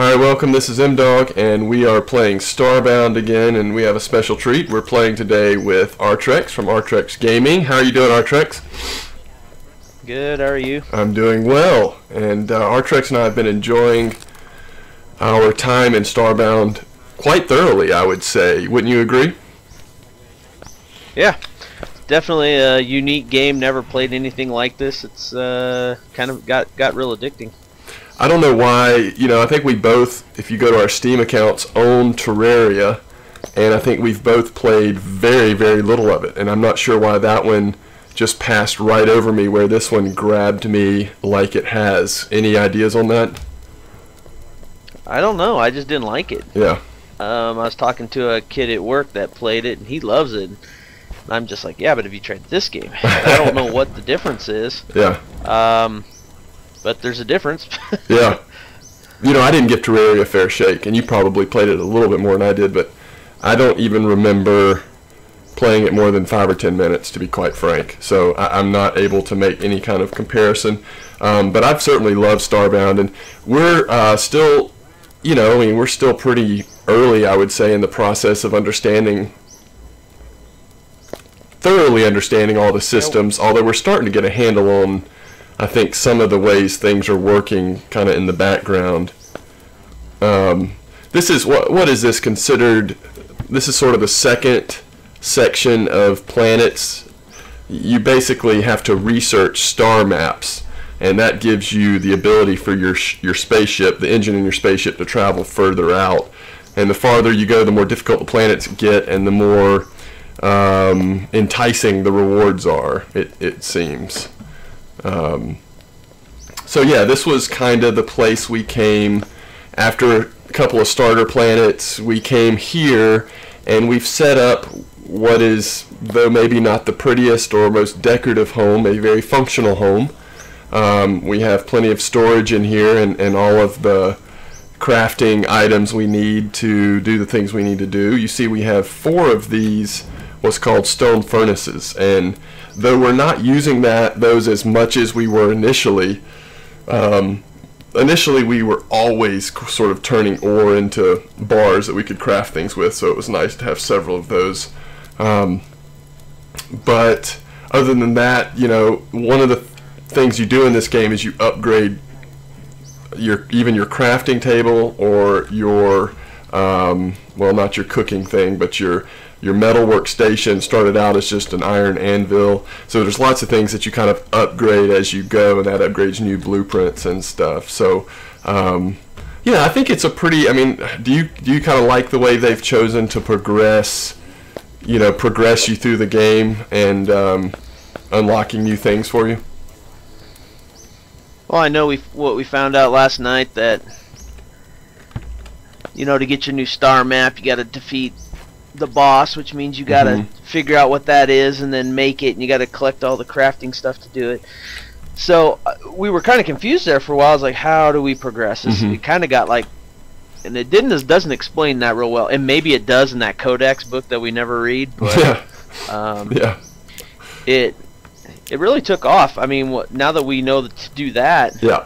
Alright, welcome. This is MDawg, and we are playing Starbound again, and we have a special treat. We're playing today with Artrex from Artrex Gaming. How are you doing, Artrex? Good, how are you? I'm doing well, and Artrex and I have been enjoying our time in Starbound quite thoroughly, I would say. Wouldn't you agree? Yeah, definitely a unique game. Never played anything like this. It's kind of got real addicting. I don't know why, I think we both, if you go to our Steam accounts, own Terraria, and I think we've both played very, very little of it, and I'm not sure why that one just passed right over me where this one grabbed me like it has. Any ideas on that? I don't know, I just didn't like it. Yeah. I was talking to a kid at work that played it, and he loves it. And I'm just like, yeah, but have you tried this game? I don't know what the difference is. Yeah. But there's a difference. Yeah. I didn't give Terraria a fair shake, and you probably played it a little bit more than I did, but I don't even remember playing it more than 5 or 10 minutes, to be quite frank. So I'm not able to make any kind of comparison. But I've certainly loved Starbound, and we're still, we're still pretty early, I would say, in the process of thoroughly understanding all the systems, although we're starting to get a handle on, I think, some of the ways things are working kind of in the background. This is, what is this considered? This is sort of the second section of planets. You basically have to research star maps, and that gives you the ability for your spaceship, the engine in your spaceship, to travel further out. And the farther you go, the more difficult the planets get, and the more enticing the rewards are, it seems. So yeah, this was kind of the place we came after a couple of starter planets. We came here, and we've set up what is, though maybe not the prettiest or most decorative home, a very functional home. We have plenty of storage in here, and all of the crafting items we need to do the things we need to do. You see, we have 4 of these what's called stone furnaces, and though we're not using those as much as we were initially, we were always sort of turning ore into bars that we could craft things with, so it was nice to have several of those. But other than that, one of the things you do in this game is you upgrade even your crafting table, or your well, not your cooking thing, but your metal workstation started out as just an iron anvil. So there's lots of things that you kind of upgrade as you go, and that upgrades new blueprints and stuff. So yeah, I think it's a pretty, do you kind of like the way they've chosen to progress you through the game and unlocking new things for you? Well, I know what we found out last night, that to get your new star map, you got to defeat the boss, which means you got to figure out what that is and then make it, and you got to collect all the crafting stuff to do it. So we were kind of confused there for a while. I was like, how do we progress this? We kind of got like, and it doesn't explain that real well, and maybe it does in that codex book that we never read, but yeah, it really took off. Now that we know to do that, yeah.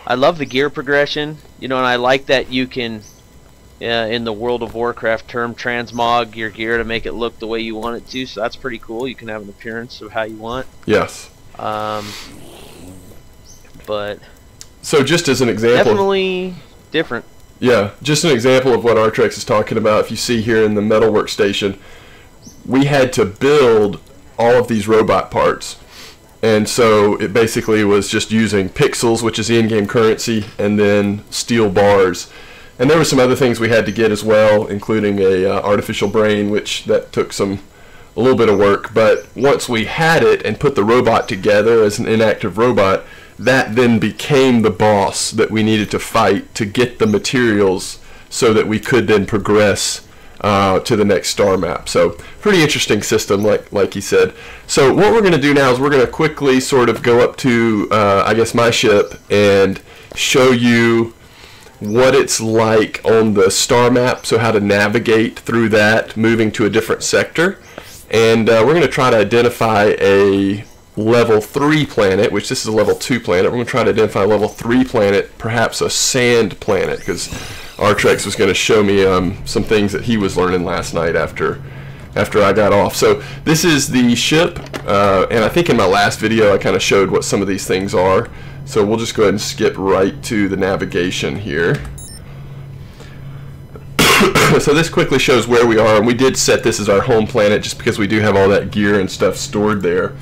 I love the gear progression, and I like that you can, in the World of Warcraft term, transmog your gear to make it look the way you want it to. So that's pretty cool. You can have an appearance of how you want. Yes. But so just as an example, definitely different. Yeah, just an example of what Artrex is talking about. If you see here in the metal workstation, we had to build all of these robot parts. And so it basically was just using pixels, which is the in-game currency, and then steel bars. And there were some other things we had to get as well, including a artificial brain, which that took a little bit of work. But once we had it and put the robot together as an inactive robot, that then became the boss that we needed to fight to get the materials so that we could then progress to the next star map. So pretty interesting system, like he said. So what we're going to do now is we're going to quickly sort of go up to I guess my ship and show you what it's like on the star map, so how to navigate through that, moving to a different sector. And we're going to try to identify a level 3 planet, which this is a level 2 planet. We're going to try to identify a level 3 planet, perhaps a sand planet, because Artrex was going to show me some things that he was learning last night after I got off. So this is the ship, and I think in my last video I kind of showed what some of these things are. So we'll just go ahead and skip right to the navigation here. So this quickly shows where we are, and we did set this as our home planet just because we do have all that gear and stuff stored there.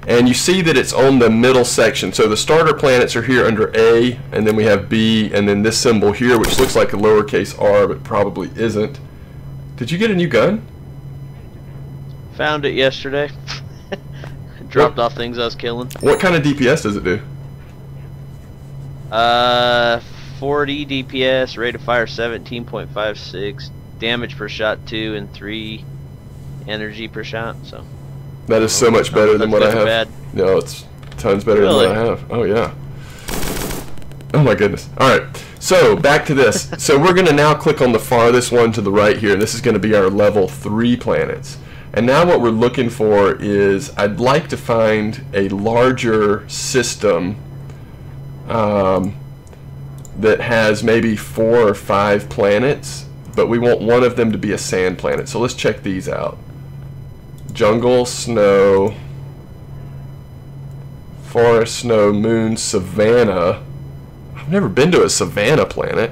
And you see that it's on the middle section. So the starter planets are here under A, and then we have B, and then this symbol here, which looks like a lowercase r, but probably isn't. Did you get a new gun? Found it yesterday. Dropped off things I was killing. What kind of DPS does it do? 40 DPS, rate of fire 17.56, damage per shot 2, and 3 energy per shot. So that is so much better than what I have. Bad. No, it's tons better than what I have. Oh yeah. Oh my goodness. Alright, so back to this. So we're going to now click on the farthest one to the right here, and this is going to be our level 3 planets. And now what we're looking for is, I'd like to find a larger system that has maybe 4 or 5 planets, but we want one of them to be a sand planet. So let's check these out. Jungle, snow, forest, snow, moon, savanna. I've never been to a savanna planet.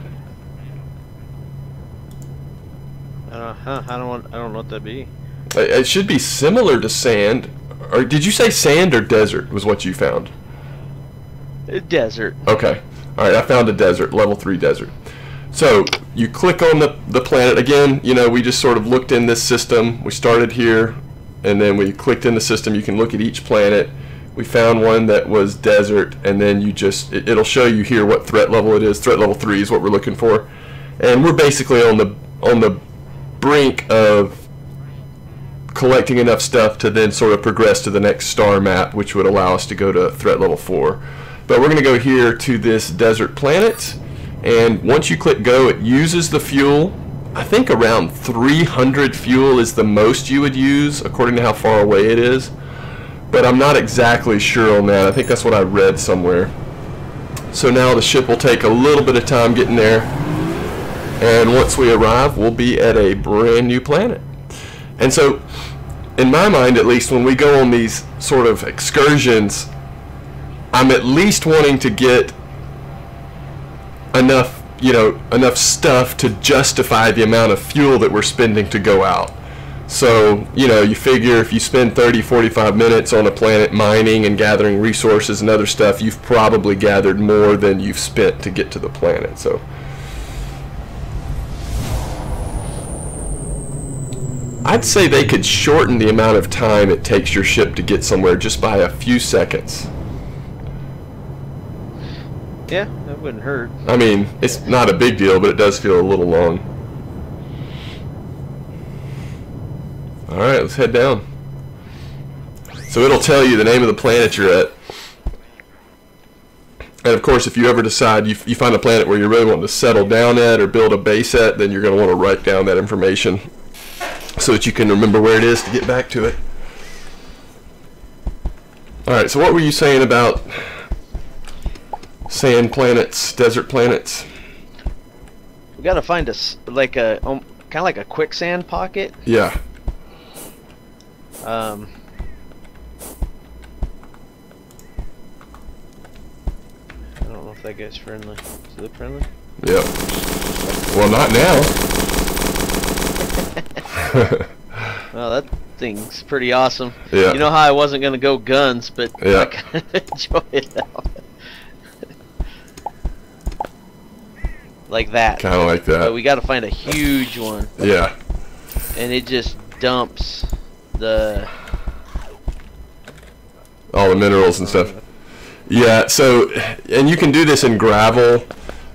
I don't know what that'd be. It should be similar to sand. Or did you say sand or desert was what you found? Desert. Okay. Alright, I found a desert, level 3 desert. So, you click on the planet. Again, you know, we just sort of looked in this system. We started here, and then we clicked in the system. You can look at each planet. We found one that was desert, and then you just, it'll show you here what threat level it is. Threat level 3 is what we're looking for. And we're basically on the brink of collecting enough stuff to then sort of progress to the next star map, which would allow us to go to threat level 4. But we're going to go here to this desert planet, and once you click go, it uses the fuel. I think around 300 fuel is the most you would use, according to how far away it is. But I'm not exactly sure on that. I think that's what I read somewhere. So now the ship will take a little bit of time getting there, and once we arrive, we'll be at a brand new planet. And so, in my mind at least, when we go on these sort of excursions, I'm at least wanting to get enough, you know, enough stuff to justify the amount of fuel that we're spending to go out. So, you know, you figure if you spend 30-45 minutes on a planet mining and gathering resources and other stuff, you've probably gathered more than you've spent to get to the planet. So I'd say they could shorten the amount of time it takes your ship to get somewhere just by a few seconds. Yeah, that wouldn't hurt. I mean, it's not a big deal, but it does feel a little long. Alright, let's head down. So it'll tell you the name of the planet you're at. And of course, if you ever decide you find a planet where you're really wanting to settle down at or build a base at, then you're going to want to write down that information so that you can remember where it is to get back to it. Alright, so what were you saying about sand planets, desert planets? We gotta find like a kind of like a quicksand pocket. Yeah. I don't know if that guy's friendly. Is it friendly? Yep. Well, not now. Well, that thing's pretty awesome. Yeah. You know how I wasn't gonna go guns, but yeah. I kind of enjoy it now. Like that. Kind of like that. But we got to find a huge one. Yeah. And it just dumps all the minerals and stuff. Yeah. So, and you can do this in gravel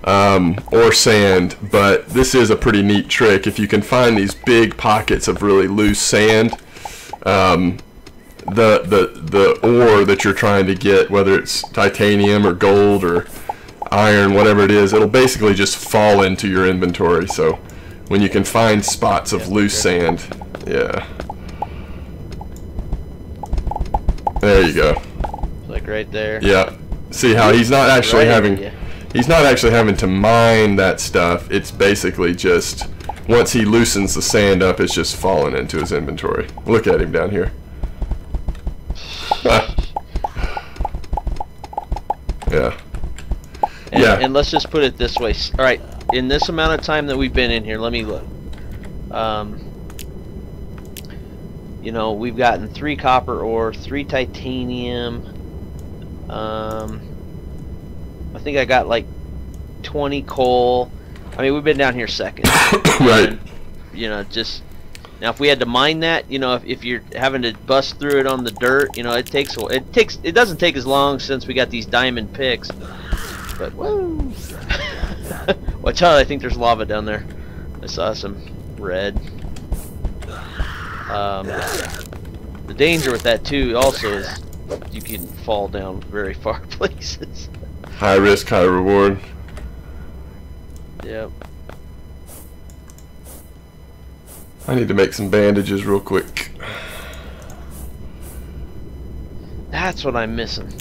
or sand, but this is a pretty neat trick. If you can find these big pockets of really loose sand, the ore that you're trying to get, whether it's titanium or gold or iron, whatever it is, it'll basically just fall into your inventory. So when you can find spots of loose sand, yeah. There you go. Like right there. Yeah. See how he's not actually having to mine that stuff. It's basically just once he loosens the sand up, it's just falling into his inventory. Look at him down here. Yeah. And let's just put it this way. All right, in this amount of time that we've been in here, let me look. You know, we've gotten 3 copper ore, 3 titanium. I think I got like 20 coal. I mean, we've been down here seconds. Right. And, you know, just now if we had to mine that, you know, if you're having to bust through it on the dirt, you know, it doesn't take as long since we got these diamond picks. But woo! Watch out! I think there's lava down there. I saw some red. The danger with that too also is you can fall down very far places. High risk, high reward. Yep. I need to make some bandages real quick. That's what I'm missing.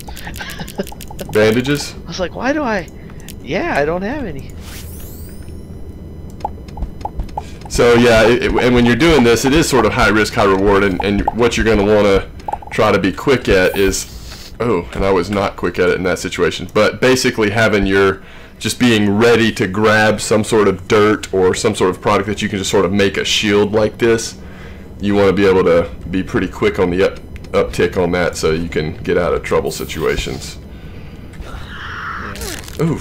Bandages? I was like, why do I? Yeah, I don't have any. So yeah, and when you're doing this, it is sort of high risk, high reward, and what you're going to want to try to be quick at is, oh, and I was not quick at it in that situation, but basically having just being ready to grab some sort of dirt or some sort of product that you can just sort of make a shield like this. You want to be able to be pretty quick on the uptick on that so you can get out of trouble situations. Ooh.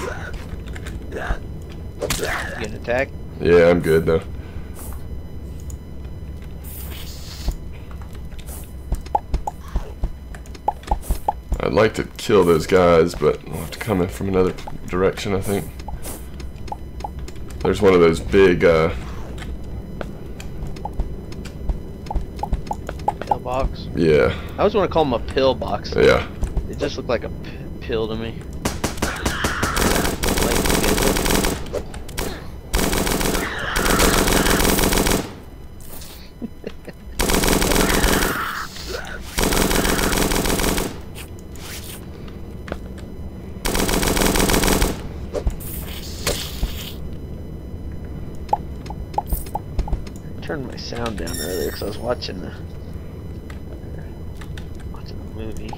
Getting attacked? Yeah, I'm good though. I'd like to kill those guys, but I'll have to come in from another direction, I think. There's one of those big, Pillbox? yeah. I always want to call them a pillbox. Yeah. It just looked like a pill to me. Turned my sound down earlier because I was watching the movie.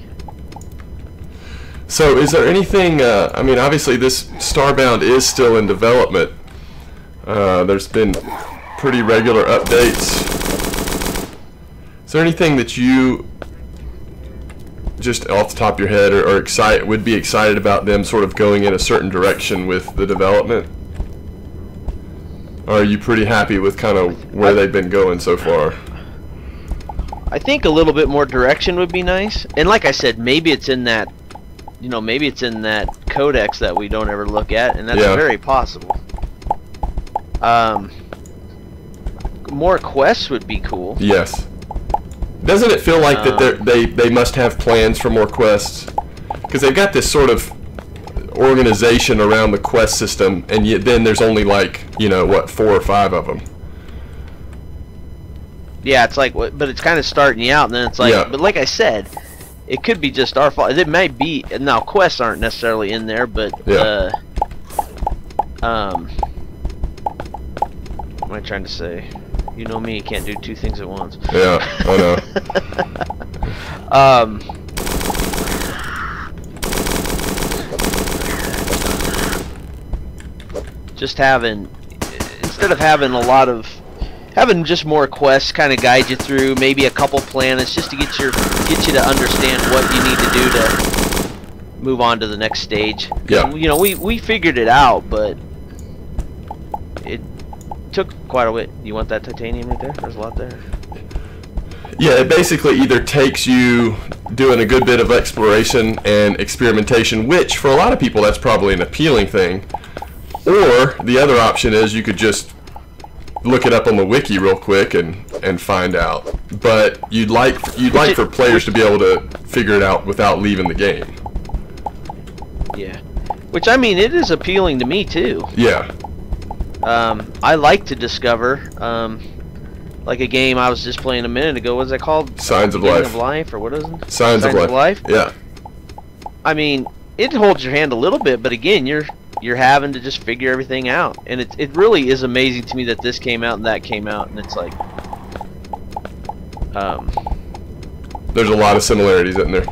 So is there anything, I mean obviously this Starbound is still in development. There's been pretty regular updates. Is there anything that you, just off the top of your head, would be excited about them sort of going in a certain direction with the development? Or are you pretty happy with kind of where they've been going so far? I think a little bit more direction would be nice. And like I said, maybe it's in that, you know, maybe it's in that codex that we don't ever look at, and that's very possible. More quests would be cool. Yes. Doesn't it feel like that they must have plans for more quests? Because they've got this sort of organization around the quest system, and yet then there's only like, you know, what, 4 or 5 of them. Yeah, it's like, but it's kind of starting you out, and then it's like, but like I said, it could be just our fault. It might be, now quests aren't necessarily in there, but what am I trying to say? You know me, you can't do 2 things at once. Yeah, I know. Just having, instead of having having just more quests kind of guide you through, maybe a couple planets just to get you to understand what you need to do to move on to the next stage. Yeah. You know, we figured it out, but it took quite a bit. You want that titanium right there? There's a lot there. Yeah, it basically either takes you doing a good bit of exploration and experimentation, which for a lot of people that's probably an appealing thing. Or the other option is you could just look it up on the wiki real quick and find out. But you'd like for players to be able to figure it out without leaving the game. Yeah. Which, I mean, it is appealing to me too. Yeah. I like to discover. Like a game I was just playing a minute ago. What's it called? Signs of Beginning Life. of Life, or what is it? Signs of Life. Yeah. I mean, it holds your hand a little bit, but again, you're having to just figure everything out, and it really is amazing to me that this came out and that came out, and it's like, there's a lot of similarities in there.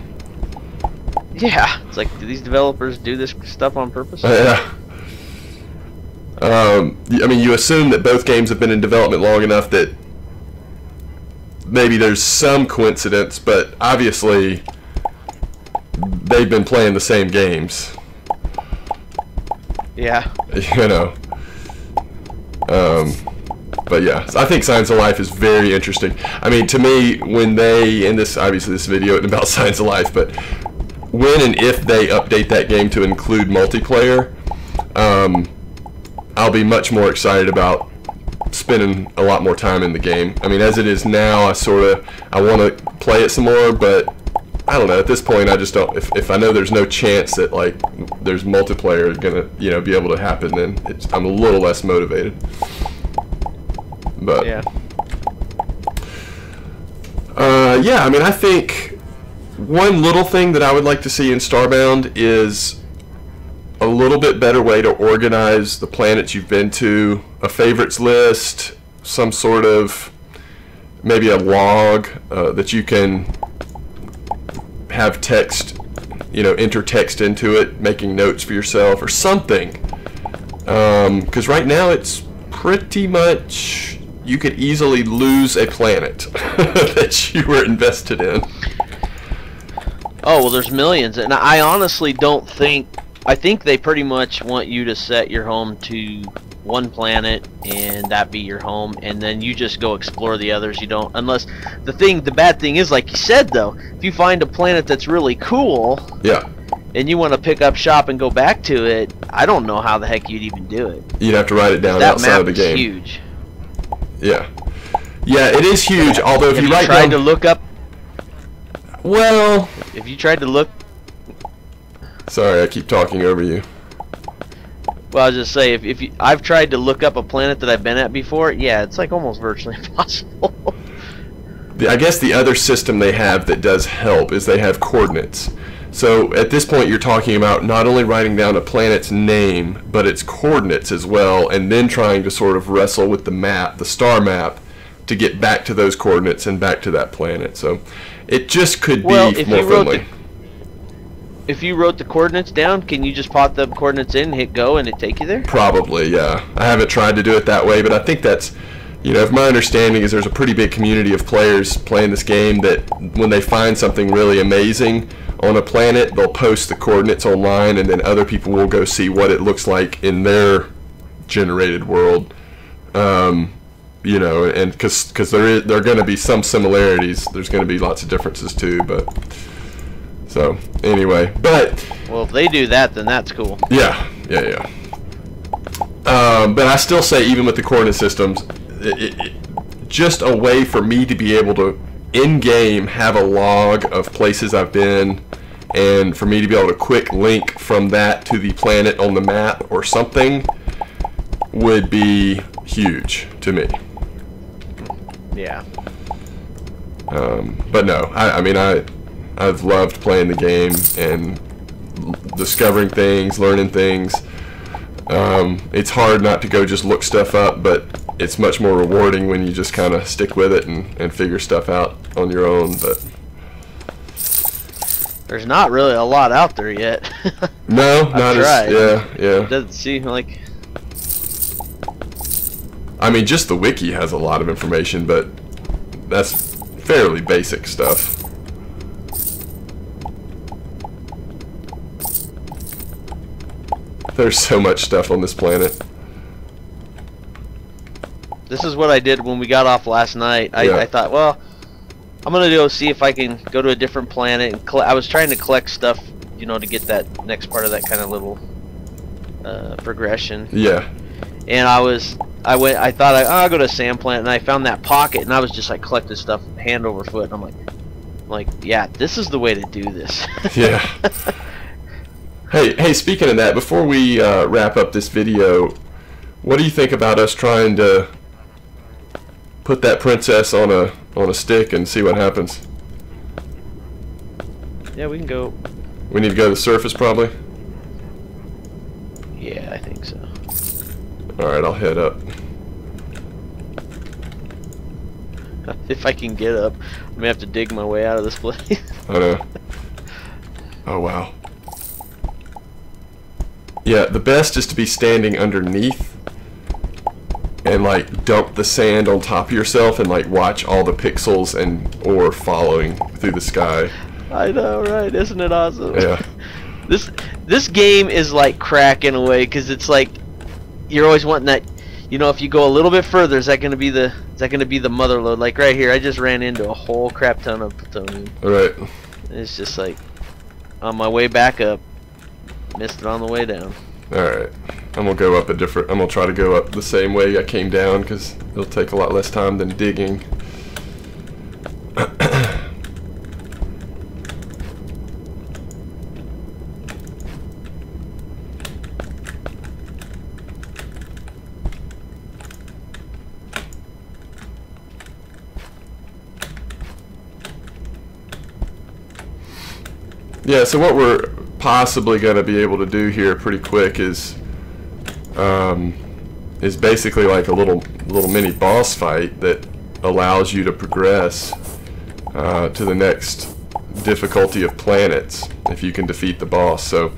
yeah, it's like, do these developers do this stuff on purpose? Yeah. I mean, you assume that both games have been in development long enough that maybe there's some coincidence, but obviously they've been playing the same games. Yeah. You know. But yeah, I think Signs of Life is very interesting. I mean, to me, when they, in this, obviously this video isn't about Signs of Life, but when and if they update that game to include multiplayer, I'll be much more excited about spending a lot more time in the game. I mean, as it is now, I want to play it some more, but I don't know. At this point, I just don't. If I know there's no chance that like there's multiplayer gonna be able to happen, then I'm a little less motivated. But yeah. Yeah. I mean, I think one little thing that I would like to see in Starbound is a little bit better way to organize the planets you've been to, a favorites list, some sort of maybe a log that you can have text, enter text into it, making notes for yourself or something. Because right now it's pretty much, you could easily lose a planet that you were invested in. Oh, well, there's millions, and I honestly don't think, I think they pretty much want you to set your home to one planet and that be your home, and then you just go explore the others. You don't, unless the bad thing is, like you said though, if you find a planet that's really cool, yeah, and you want to pick up shop and go back to it, I don't know how the heck you'd even do it. You'd have to write it down that outside map of the game. Is huge. Yeah, yeah, it is huge. Although if Have you you write tried down, to look up, well, if you tried to look, sorry, I keep talking over you. well, I was just say, if you, I've tried to look up a planet that I've been at before, yeah, it's like almost virtually impossible. I guess the other system they have that does help is they have coordinates. So at this point you're talking about not only writing down a planet's name, but its coordinates as well, and then trying to sort of wrestle with the map, the star map, to get back to those coordinates and back to that planet. So it just could be more friendly. If you wrote the coordinates down, can you just pop the coordinates in, hit go, and it take you there? Probably, yeah. I haven't tried to do it that way, but I think that's, if my understanding is there's a pretty big community of players playing this game that when they find something really amazing on a planet, they'll post the coordinates online, and then other people will go see what it looks like in their generated world. And because there are going to be some similarities, there's going to be lots of differences too, but... So, anyway, but... Well, if they do that, then that's cool. Yeah. But I still say, even with the coordinate systems, just a way for me to be able to, in-game, have a log of places I've been, and for me to be able to quick link from that to the planet on the map or something, would be huge to me. Yeah. But no, I mean, I've loved playing the game and discovering things, learning things. It's hard not to go just look stuff up, but it's much more rewarding when you just kind of stick with it and figure stuff out on your own. But there's not really a lot out there yet. No, not as, yeah. It doesn't seem like... I mean, just the wiki has a lot of information, but that's fairly basic stuff. There's so much stuff on this planet. This is what I did when we got off last night. I thought, well, I'm gonna go see if I can go to a different planet. And I was trying to collect stuff, to get that next part of that kind of little progression. Yeah. And I thought I'll go to a sand planet, and I found that pocket, and I was just like collecting stuff hand over foot. And I'm like, yeah, this is the way to do this. Yeah. Hey, speaking of that, before we wrap up this video, what do you think about us trying to put that princess on a stick and see what happens. Yeah, we can go. We need to go to the surface probably. Yeah, I think so. Alright, I'll head up. If I can get up, I'm gonna have to dig my way out of this place. I know. Oh wow. Yeah, the best is to be standing underneath and like dump the sand on top of yourself and like watch all the pixels and ore following through the sky. I know, right? Isn't it awesome? Yeah. This game is like crack in a way, because it's like you're always wanting that. You know, if you go a little bit further, is that going to be the mother lode? Like right here, I just ran into a whole crap ton of plutonium. Right. It's just like on my way back up, missed it on the way down. Alright. I'm gonna go up a different. I'm gonna try to go up the same way I came down because it'll take a lot less time than digging. Yeah, so what we're possibly going to be able to do here pretty quick is basically like a little mini boss fight that allows you to progress to the next difficulty of planets if you can defeat the boss. So,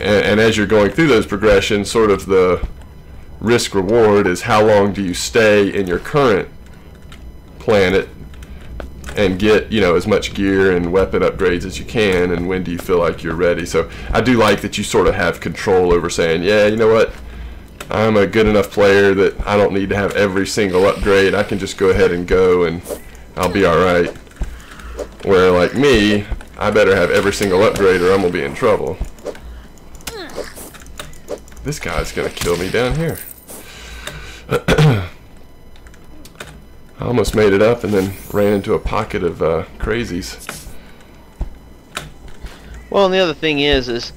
and as you're going through those progressions, sort of the risk reward is how long do you stay in your current planet and get, you know, as much gear and weapon upgrades as you can, and when do you feel like you're ready. So I do like that you sort of have control over saying, yeah, you know what, I'm a good enough player that I don't need to have every single upgrade. I can just go ahead and go and I'll be alright. Where like me, I better have every single upgrade or I'm gonna be in trouble. This guy's gonna kill me down here. I almost made it up and then ran into a pocket of crazies. Well, and the other thing is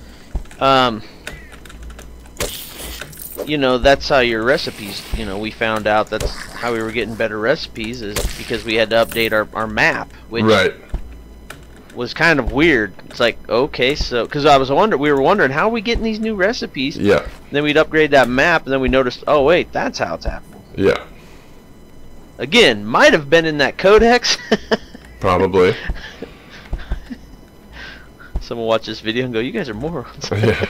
you know, that's how your recipes, you know, we found out that's how we were getting better recipes is because we had to update our map, which right. was kind of weird. It's like, okay, so, because we were wondering how are we getting these new recipes. Yeah. And then we'd upgrade that map, and then we noticed, oh wait, that's how it's happening. Yeah. Again, might have been in that codex. Probably. Someone watch this video and go, you guys are morons. Yeah.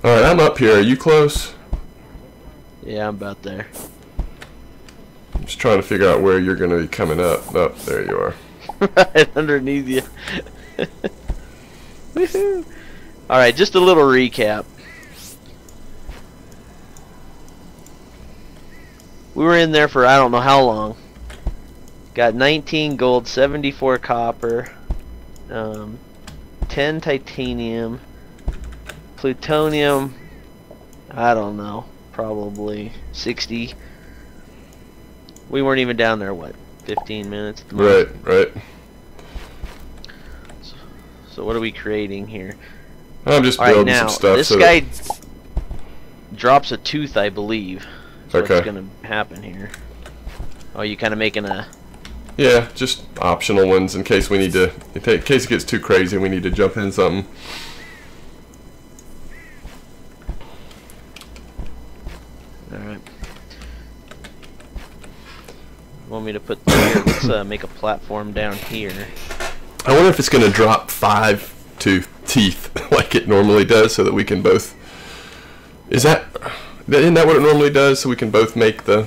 Alright, I'm up here. Are you close? Yeah, I'm about there. I'm just trying to figure out where you're going to be coming up. Oh, there you are. Right underneath you. Woohoo! Alright, just a little recap. We were in there for I don't know how long. Got 19 gold, 74 copper, 10 titanium, plutonium, I don't know, probably 60. We weren't even down there, what, 15 minutes? Right, right. So what are we creating here? I'm just building now, some stuff. This so guy drops a tooth, I believe. So okay. what's going to happen here? Oh, you kind of making a... Yeah, just optional ones in case we need to... In case it gets too crazy and we need to jump in something. Alright. Want me to put... Here, let's make a platform down here. I wonder if it's going to drop 5 teeth like it normally does so that we can both... Isn't that what it normally does, so we can both make the...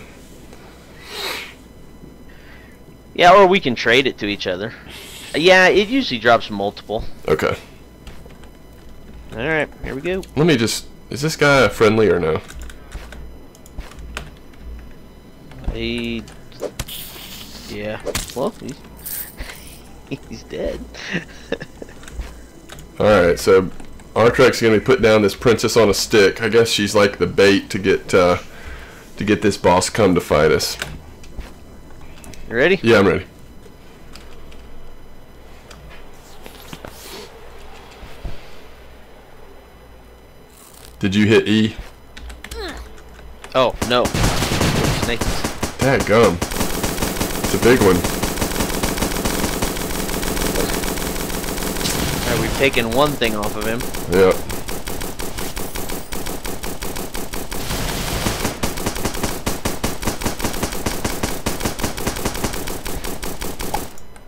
Yeah, or we can trade it to each other. Yeah, it usually drops multiple. Okay. Alright, here we go. Let me just... Is this guy friendly or no? Yeah. Well, he's dead. Alright, so Artrex is going to be putting down this princess on a stick. I guess she's like the bait to get this boss come to fight us. You ready? Yeah, I'm ready. Did you hit E? Oh, no. Nikes. Dadgum. It's a big one. Alright, we've taken one thing off of him. Yeah.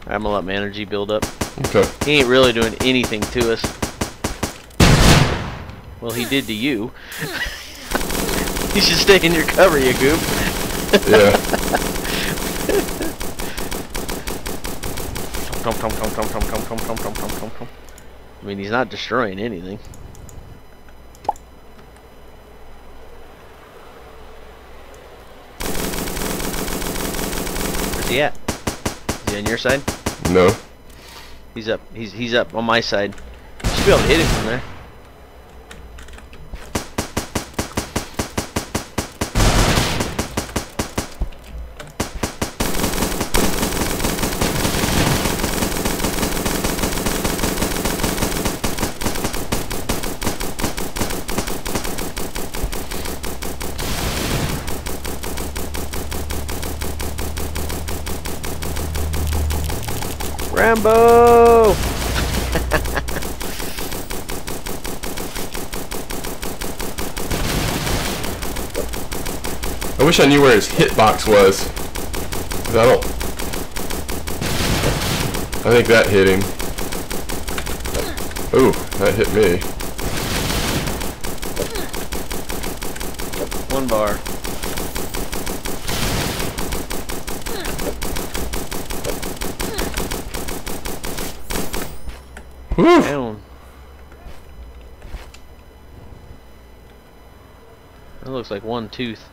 I'm gonna let my energy build up. Okay. He ain't really doing anything to us. Well, he did to you. You should stay in your cover, you goof. Yeah. I mean, he's not destroying anything. Where's he at? Is he on your side? No. He's up. He's up on my side. You should be able to hit him from there. Rambo! I wish I knew where his hitbox was. 'Cause I think that hit him. Ooh, that hit me. One bar. Whew. Down. That looks like one tooth.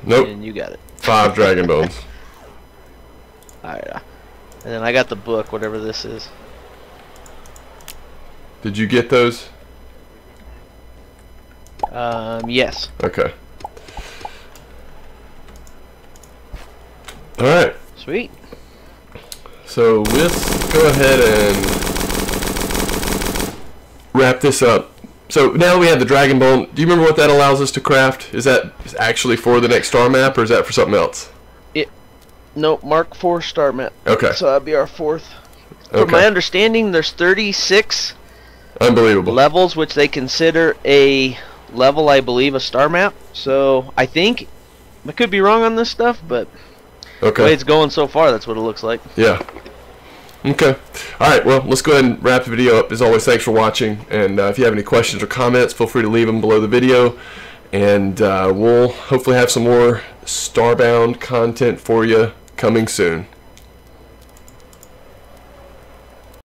Nope. And you got it. 5 dragon bones. Alright. And then I got the book, whatever this is. Did you get those? Yes. Okay. Alright. Sweet. So let's go ahead and wrap this up. So now we have the dragon bone. Do you remember what that allows us to craft? Is that actually for the next star map, or is that for something else? Nope, Mark 4 star map. Okay. So that'd be our 4th. Okay. From my understanding, there's 36 Unbelievable. levels, which they consider a level, I believe, a star map. So I think, I could be wrong on this stuff, but the way it's going so far, that's what it looks like. Yeah. Okay. Alright, well, let's go ahead and wrap the video up. As always, thanks for watching. And if you have any questions or comments, feel free to leave them below the video. And we'll hopefully have some more Starbound content for you coming soon.